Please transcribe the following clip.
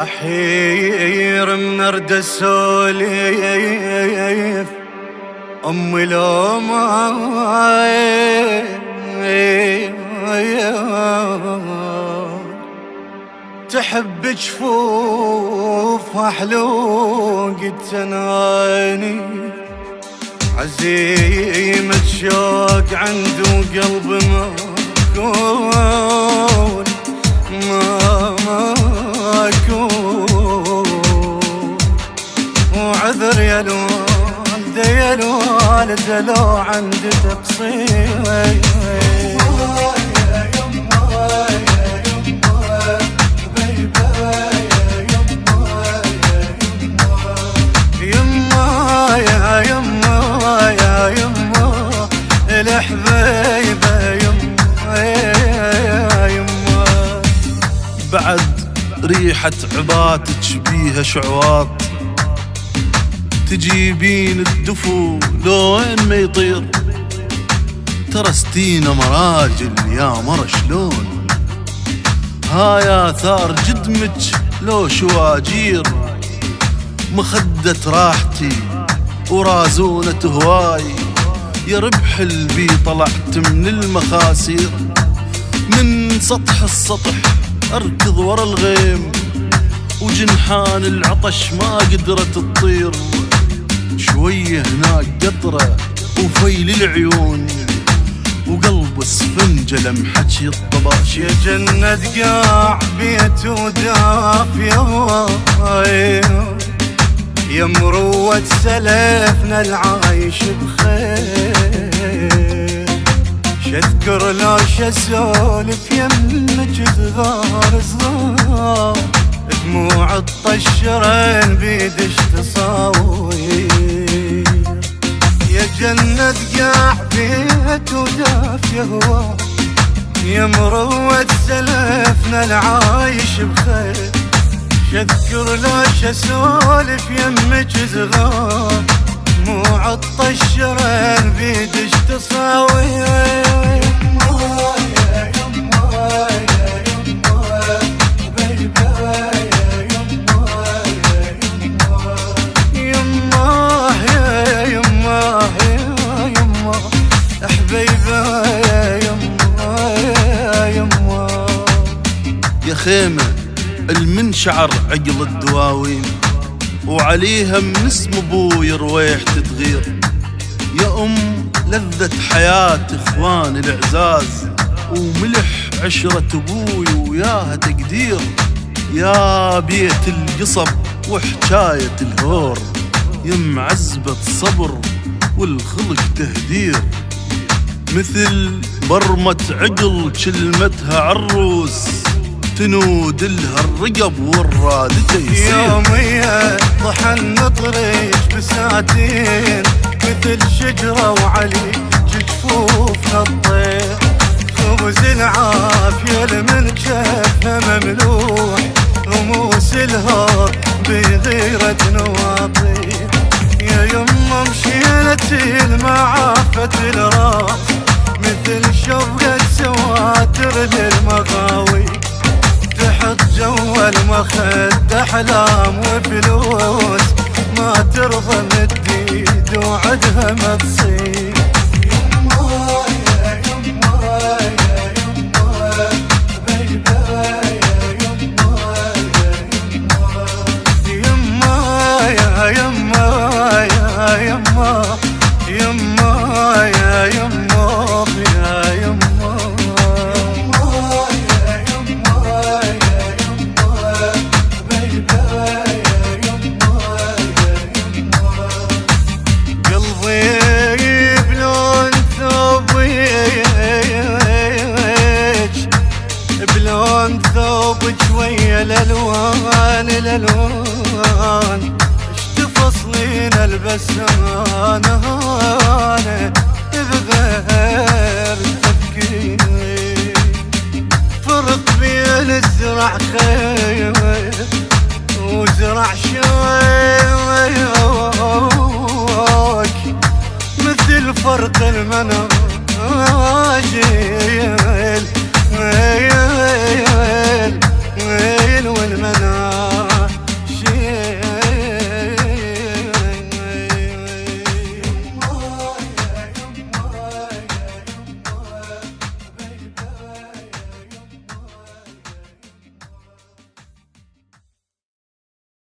أحير من أرد السوليف أمي لو ما تحب جفوفها حلوق التناني عزيمة شوق عنده قلب مكون مكون وعذر يا الوالدة يا الوالدة لو عندي تقصير الحبيبة يما بعد ريحة عباتك بيها شعواط تجيبين الدفو لوين ما يطير ترستينا مراجل يا مرة شلون هاي آثار جدمك لو شواجير مخدة راحتي ورازونة هواي يا ربح البي طلعت من المخاسير من سطح السطح أركض ورا الغيم وجنحان العطش ما قدرت تطير شوية هناك قطرة وفيل العيون وقلب اسفنجة لمحكي الطباش يا جنة قاع بيت وداف يا مروة سلفنا العايش بخير شذكر لو شسولف يمك ثغار صغار دموع الطشرين بيدش تصاوير يا جنة قاع بيت وداف يا مروة سلفنا العايش بخير شذكر لاش اسولف يمك صغار دموع الطشرين بيدش تصاوير يا خيمة المنشعر عقل الدواوين وعليها من اسم ابوي رويح تتغير يا لذة حياة اخوان العزاز وملح عشرة ابوي وياها تقدير يا بيت القصب وحكاية الهور يا معزبة صبر والخلق تهدير مثل برمة عقل كلمتها عروس تنود لها الرقب والراد تيسير يوميا طحن نطريج بساتين مثل شجرة وعلي جفوفها الطير خبز العافية لمن كفها مملوح رموس الهار بغيرة نواطير يا يما مشيلتي المعافة الراس مثل شوقة سواتر للمغاوي تحط جوا المخد احلام وفلوس ما ترضى مديد وعدها ما تصير الالوان اش تفصلين البسان انا بغير تفكير فرق بين الزرع خير وزرع شوك مثل فرق المناجيل والمناجيل